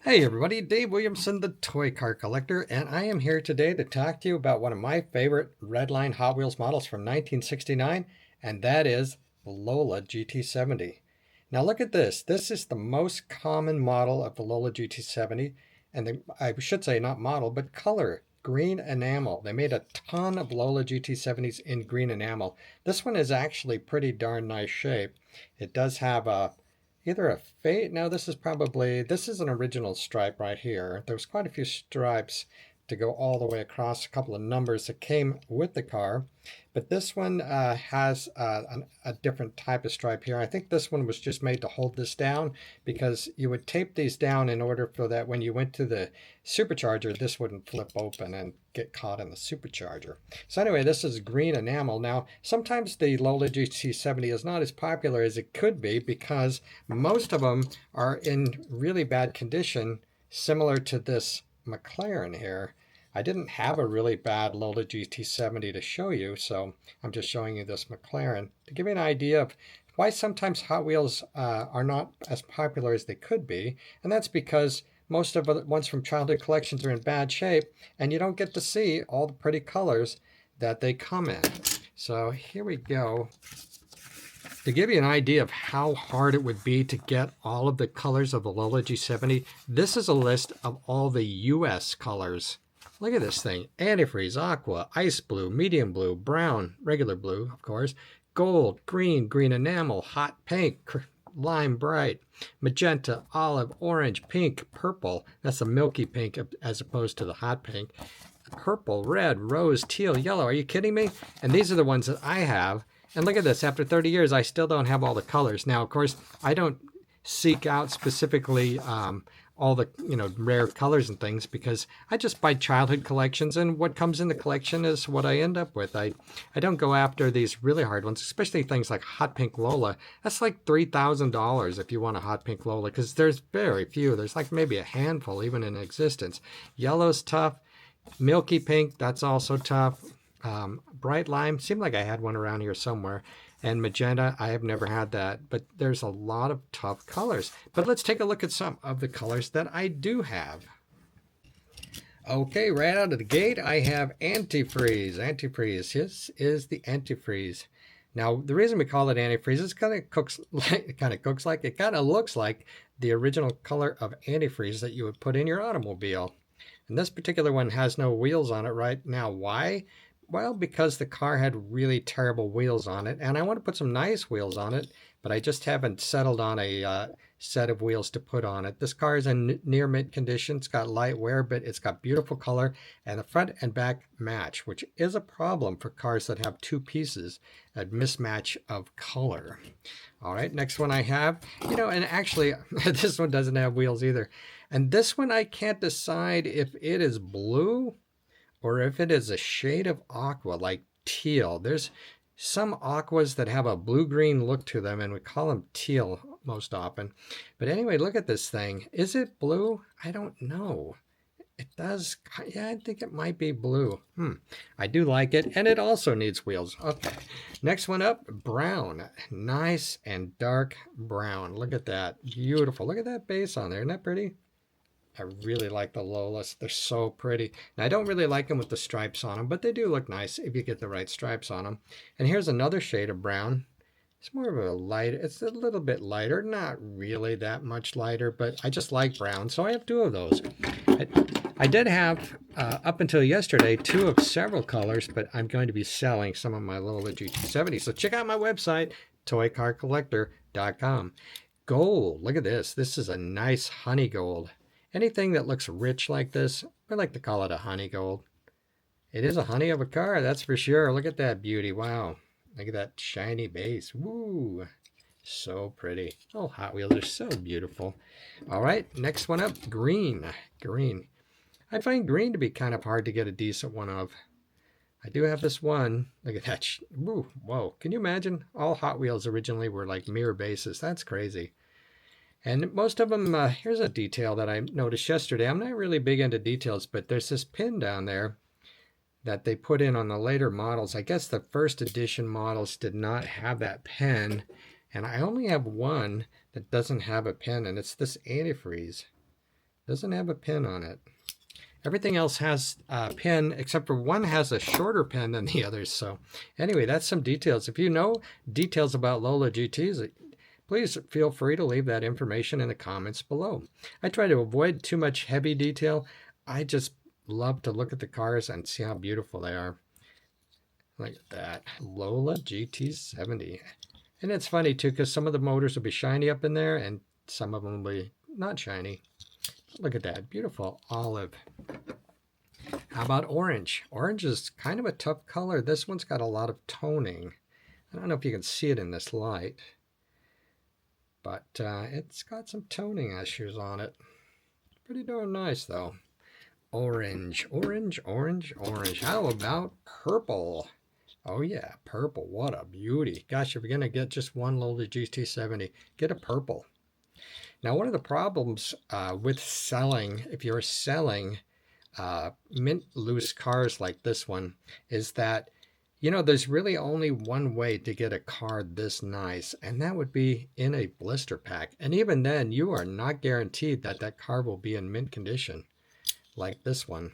Hey everybody, Dave Williamson, the Toy Car Collector, and I am here today to talk to you about one of my favorite Redline Hot Wheels models from 1969, and that is the LOLA GT70. Now look at this. This is the most common model of the LOLA GT70, and I should say not model, but color. Green enamel. They made a ton of LOLA GT70s in green enamel. This one is actually pretty darn nice shape. It does have either a fade. No, this is an original stripe right here. There's quite a few stripes to go all the way across, a couple of numbers that came with the car. But this one has a different type of stripe here. I think this one was just made to hold this down because you would tape these down in order for that when you went to the supercharger, this wouldn't flip open and get caught in the supercharger. So anyway, this is green enamel. Now, sometimes the LOLA GT70 is not as popular as it could be because most of them are in really bad condition, similar to this McLaren here. I didn't have a really bad LOLA GT70 to show you, so I'm just showing you this McLaren to give you an idea of why sometimes Hot Wheels are not as popular as they could be, and that's because most of the ones from childhood collections are in bad shape, and you don't get to see all the pretty colors that they come in. So here we go. To give you an idea of how hard it would be to get all of the colors of the LOLA G70, this is a list of all the US colors. Look at this thing. Antifreeze, aqua, ice blue, medium blue, brown, regular blue, of course, gold, green, green enamel, hot pink, lime bright, magenta, olive, orange, pink, purple. That's a milky pink as opposed to the hot pink. Purple, red, rose, teal, yellow. Are you kidding me? And these are the ones that I have. And look at this. After 30 years, I still don't have all the colors. Now, of course, I don't seek out specifically all the rare colors and things because I just buy childhood collections, and what comes in the collection is what I end up with. I don't go after these really hard ones, especially things like hot pink Lola. That's like $3,000 if you want a hot pink Lola because there's very few. There's like maybe a handful even in existence. Yellow's tough. Milky pink, that's also tough. Bright lime, seemed like I had one around here somewhere. And magenta, I have never had that, but there's a lot of tough colors. But let's take a look at some of the colors that I do have. Okay, right out of the gate, I have antifreeze. Antifreeze, this is the antifreeze. Now, the reason we call it antifreeze is it kind of looks like the original color of antifreeze that you would put in your automobile. And this particular one has no wheels on it right now. Why? Well, because the car had really terrible wheels on it, and I want to put some nice wheels on it, but I just haven't settled on a set of wheels to put on it. This car is in near mint condition. It's got light wear, but it's got beautiful color, and the front and back match, which is a problem for cars that have two pieces, a mismatch of color. All right, next one I have, and actually, this one doesn't have wheels either. And this one I can't decide if it is blue or if it is a shade of aqua, like teal. There's some aquas that have a blue-green look to them, and we call them teal most often. But anyway, look at this thing. Is it blue? I don't know. It does. Yeah, I think it might be blue. I do like it, and it also needs wheels. Okay, next one up, brown. Nice and dark brown. Look at that. Beautiful. Look at that base on there. Isn't that pretty? I really like the Lolas. They're so pretty. Now, I don't really like them with the stripes on them, but they do look nice if you get the right stripes on them. And here's another shade of brown. It's more of a light. It's a little bit lighter. Not really that much lighter, but I just like brown, so I have two of those. I did have, up until yesterday, two of several colors, but I'm going to be selling some of my LOLA GT70. So check out my website, ToyCarCollector.com. Gold. Look at this. This is a nice honey gold. Anything that looks rich like this, I like to call it a honey gold. It is a honey of a car, that's for sure. Look at that beauty. Wow. Look at that shiny base. Woo. So pretty. Oh, Hot Wheels are so beautiful. All right, next one up, green. Green. I find green to be kind of hard to get a decent one of. I do have this one. Look at that. Woo. Whoa. Can you imagine? All Hot Wheels originally were like mirror bases. That's crazy. And most of them, here's a detail that I noticed yesterday. I'm not really big into details, but there's this pin down there that they put in on the later models. I guess the first edition models did not have that pin. And I only have one that doesn't have a pin, and it's this antifreeze. Doesn't have a pin on it. Everything else has a pin, except for one has a shorter pin than the others. So anyway, that's some details. If you know details about LOLA GTs, please feel free to leave that information in the comments below. I try to avoid too much heavy detail. I just love to look at the cars and see how beautiful they are. Look at that, LOLA GT70. And it's funny too, because some of the motors will be shiny up in there and some of them will be not shiny. Look at that, beautiful olive. How about orange? Orange is kind of a tough color. This one's got a lot of toning. I don't know if you can see it in this light, but it's got some toning issues on it. Pretty darn nice though. Orange, orange, orange, orange. How about purple? Oh yeah, purple, what a beauty. Gosh, if you're gonna get just one LOLA GT70, get a purple. Now, one of the problems with selling, if you're selling mint loose cars like this one, is that, you know, there's really only one way to get a car this nice, and that would be in a blister pack. And even then, you are not guaranteed that that car will be in mint condition like this one.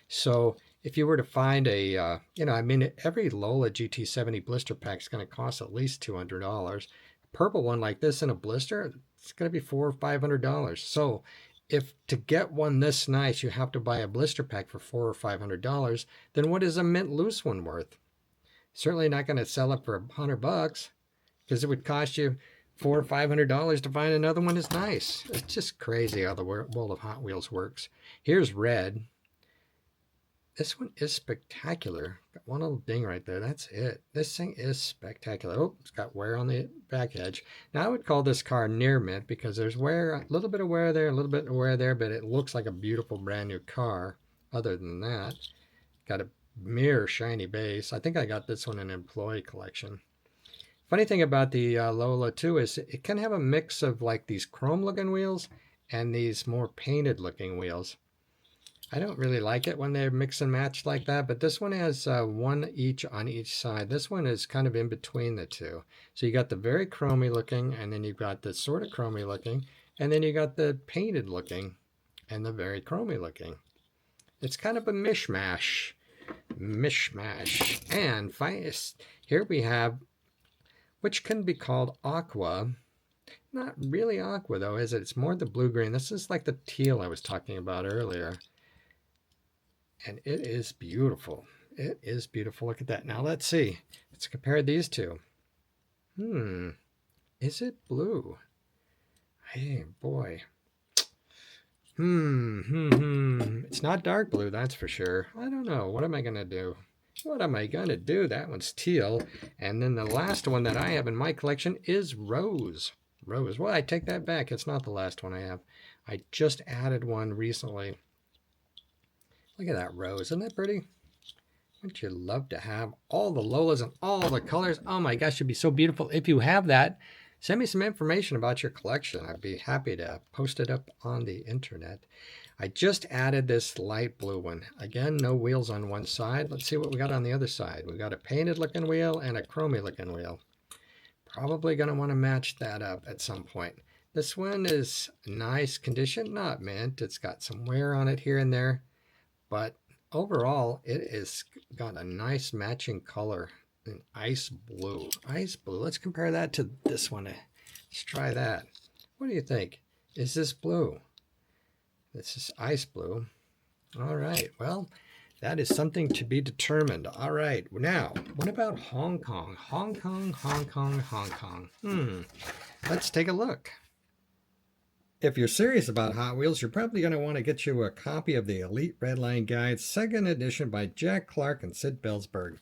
So if you were to find a, you know, I mean, every LOLA GT70 blister pack is going to cost at least $200. A purple one like this in a blister, it's going to be $400 or $500. So if to get one this nice, you have to buy a blister pack for $400 or $500, then what is a mint loose one worth? Certainly not going to sell it for $100 because it would cost you $400 or $500 to find another one as nice. It's just crazy how the world of Hot Wheels works. Here's red. This one is spectacular. Got one little ding right there. That's it. This thing is spectacular. Oh, it's got wear on the back edge. Now I would call this car near mint because there's wear, a little bit of wear there, a little bit of wear there, but it looks like a beautiful brand new car. Other than that, got a mirror shiny base. I think I got this one in employee collection. Funny thing about the LOLA too is it can have a mix of like these chrome looking wheels and these more painted looking wheels. I don't really like it when they're mix and match like that, but this one has one each on each side. This one is kind of in between the two. So you got the very chromy looking, and then you've got the sort of chromy looking, and then you got the painted looking and the very chromy looking. It's kind of a mishmash. And finest, here we have, which can be called Aqua. Not really Aqua though, is it? It's more the blue-green. This is like the teal I was talking about earlier. And it is beautiful. It is beautiful. Look at that. Now let's see. Let's compare these two. Is it blue? Hey, boy. It's not dark blue, that's for sure. I don't know. What am I going to do? What am I going to do? That one's teal. And then the last one that I have in my collection is rose. Rose. Well, I take that back. It's not the last one I have. I just added one recently. Look at that rose. Isn't that pretty? Wouldn't you love to have all the LOLAs and all the colors? Oh my gosh, it'd be so beautiful. If you have that, send me some information about your collection. I'd be happy to post it up on the internet. I just added this light blue one. Again, no wheels on one side. Let's see what we got on the other side. We got a painted looking wheel and a chromy looking wheel. Probably going to want to match that up at some point. This one is nice condition, not mint. It's got some wear on it here and there. But overall, it is got a nice matching color, an ice blue. Ice blue. Let's compare that to this one. Let's try that. What do you think? Is this blue? This is ice blue. All right. Well, that is something to be determined. All right. Now, what about Hong Kong? Hong Kong, Hong Kong, Hong Kong. Let's take a look. If you're serious about Hot Wheels, you're probably going to want to get you a copy of the Elite Redline Guide, 2nd edition by Jack Clark and Sid Belsberg.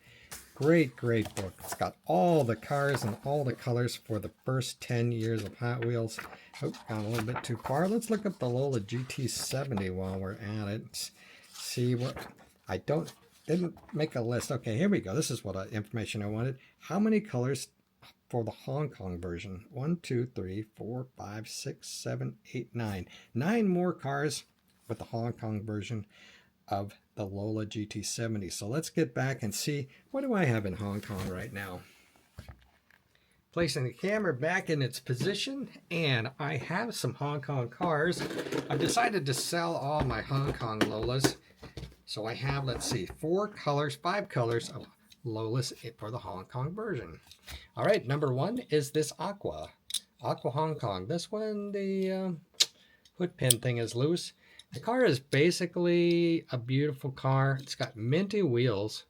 Great, great book. It's got all the cars and all the colors for the first 10 years of Hot Wheels. Oh, gone a little bit too far. Let's look up the LOLA GT70 while we're at it. See what... didn't make a list. Okay, here we go. This is what information I wanted. How many colors for the Hong Kong version? 1, 2, 3, 4, 5, 6, 7, 8, 9. 9 more cars with the Hong Kong version of the LOLA GT70. So let's get back and see, what do I have in Hong Kong right now? Placing the camera back in its position, and I have some Hong Kong cars. I've decided to sell all my Hong Kong Lolas. So I have, let's see, 5 colors of Lolas for the Hong Kong version. All right, number 1 is this Aqua Hong Kong. This one, the hood pin thing is loose. The car is basically a beautiful car. It's got minty wheels.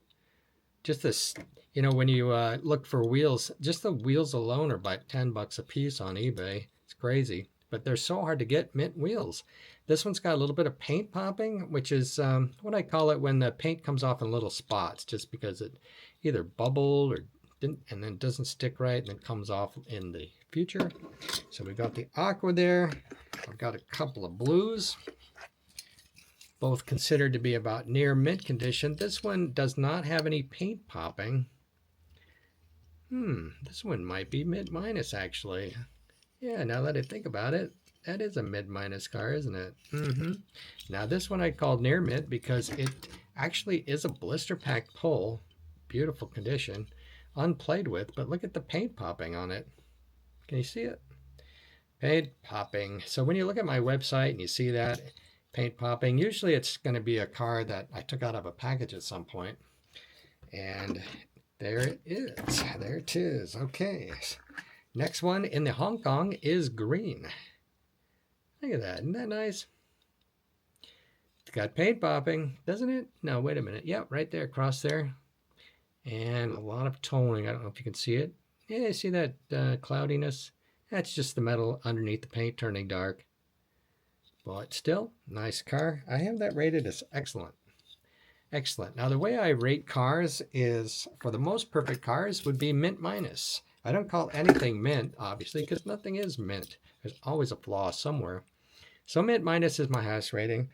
Just this, you know, when you look for wheels, just the wheels alone are about $10 a piece on eBay. It's crazy, but they're so hard to get, mint wheels. This one's got a little bit of paint popping, which is what I call it when the paint comes off in little spots, just because it either bubbled or didn't, and then doesn't stick right, and then comes off in the future. So we got the Aqua there. I've got a couple of blues, both considered to be about near mint condition. This one does not have any paint popping. This one might be mid-minus actually. Yeah, now that I think about it, that is a mid-minus car, isn't it? Now this one I called near mint because it actually is a blister pack pull. Beautiful condition, unplayed with, but look at the paint popping on it. Can you see it? Paint popping. So when you look at my website and you see that, paint popping, usually it's going to be a car that I took out of a package at some point. And there it is. There it is. Okay. Next one in the Hong Kong is green. Look at that. Isn't that nice? It's got paint popping, doesn't it? No, wait a minute. Yep, right there, across there. And a lot of toning. I don't know if you can see it. Yeah, you see that cloudiness? That's just the metal underneath the paint turning dark. But still, nice car. I have that rated as excellent. Excellent. Now, the way I rate cars is, for the most perfect cars, would be mint minus. I don't call anything mint, obviously, because nothing is mint. There's always a flaw somewhere. So mint minus is my highest rating.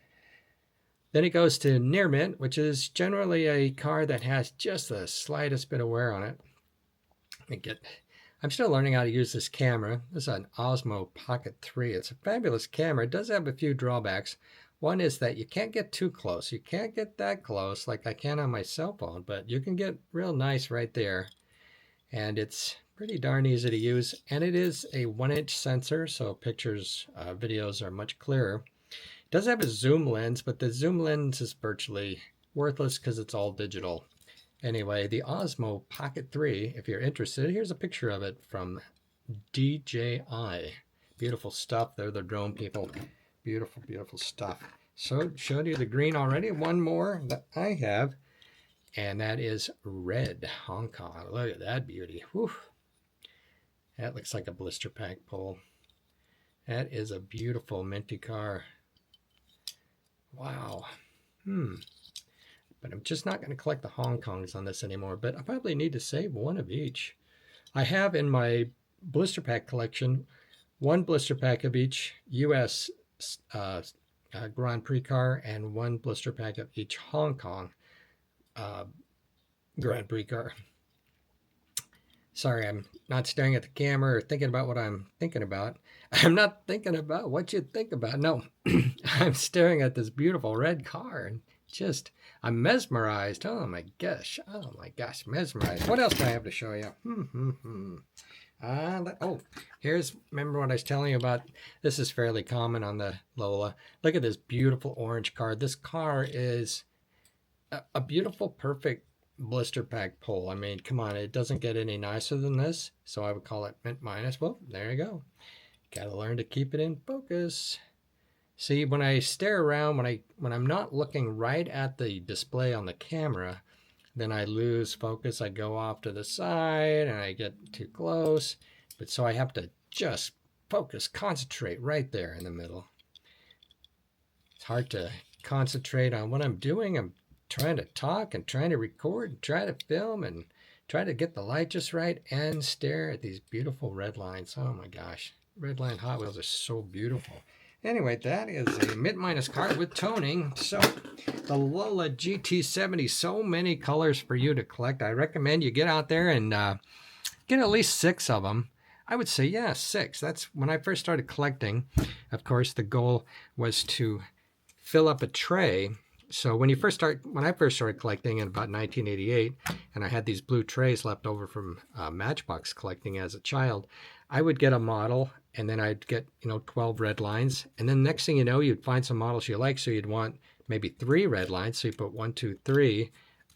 Then it goes to near mint, which is generally a car that has just the slightest bit of wear on it. I'm still learning how to use this camera. This is an Osmo Pocket 3. It's a fabulous camera. It does have a few drawbacks. One is that you can't get too close. You can't get that close like I can on my cell phone, but you can get real nice right there. And it's pretty darn easy to use. And it is a 1-inch sensor, so pictures, videos are much clearer. It does have a zoom lens, but the zoom lens is virtually worthless because it's all digital. Anyway, the Osmo Pocket 3, if you're interested, here's a picture of it from DJI. Beautiful stuff. They're the drone people. Beautiful, beautiful stuff. So, showed you the green already. One more that I have, and that is red Hong Kong. Look at that beauty. Whew. That looks like a blister pack pull. That is a beautiful minty car. Wow. But I'm just not going to collect the Hong Kongs on this anymore, but I probably need to save one of each. I have in my blister pack collection 1 blister pack of each US Grand Prix car and 1 blister pack of each Hong Kong Grand Prix car. Sorry, I'm not staring at the camera or thinking about what I'm thinking about. I'm not thinking about what you think about. No, I'm staring at this beautiful red car and just, I'm mesmerized. Oh my gosh, mesmerized. What else do I have to show you? Remember what I was telling you about? This is fairly common on the Lola. Look at this beautiful orange car. This car is a beautiful, perfect blister pack pull. I mean, come on, it doesn't get any nicer than this. So I would call it mint minus. Well, there you go. Gotta learn to keep it in focus. See, when I stare around, when I'm not looking right at the display on the camera, then I lose focus. I go off to the side and I get too close. But so I have to just focus, concentrate right there in the middle. It's hard to concentrate on what I'm doing. I'm trying to talk and trying to record and try to film and try to get the light just right and stare at these beautiful red lines. Oh my gosh. Redline Hot Wheels are so beautiful. Anyway, that is a mid-minus car with toning. So, the Lola GT70, so many colors for you to collect. I recommend you get out there and get at least 6 of them. I would say, yeah, 6. That's when I first started collecting. Of course, the goal was to fill up a tray So when I first started collecting in about 1988, and I had these blue trays left over from Matchbox collecting as a child, I would get a model, and then I'd get 12 red lines, and then next thing you know, you'd find some models you like, so you'd want maybe 3 red lines, so you put 1, 2, 3,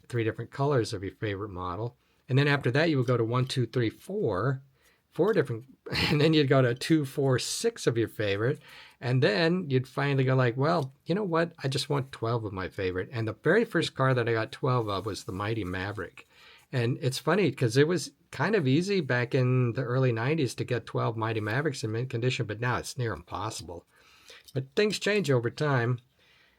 3 different colors of your favorite model, and then after that you would go to 1, 2, 3, 4, 4 different, and then you'd go to 2, 4, 6 of your favorite. And then you'd finally go like, well, you know what? I just want 12 of my favorite. And the very first car that I got 12 of was the Mighty Maverick. And it's funny because it was kind of easy back in the early 90s to get 12 Mighty Mavericks in mint condition, but now it's near impossible. But things change over time.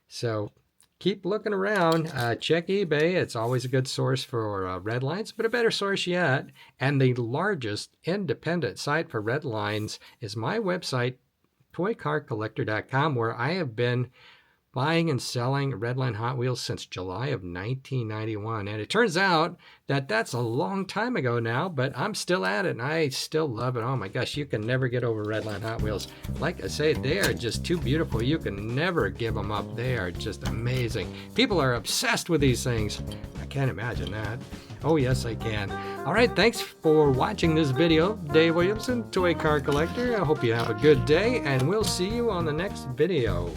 So keep looking around. Check eBay. It's always a good source for red lines, but a better source yet, and the largest independent site for red lines is my website, ToyCarCollector.com, where I have been buying and selling Redline Hot Wheels since July of 1991. And it turns out that that's a long time ago now, but I'm still at it and I still love it. Oh my gosh, you can never get over Redline Hot Wheels. Like I say, they are just too beautiful. You can never give them up. They are just amazing. People are obsessed with these things. I can't imagine that. Oh yes, I can. All right, thanks for watching this video. Dave Williamson, Toy Car Collector. I hope you have a good day, and we'll see you on the next video.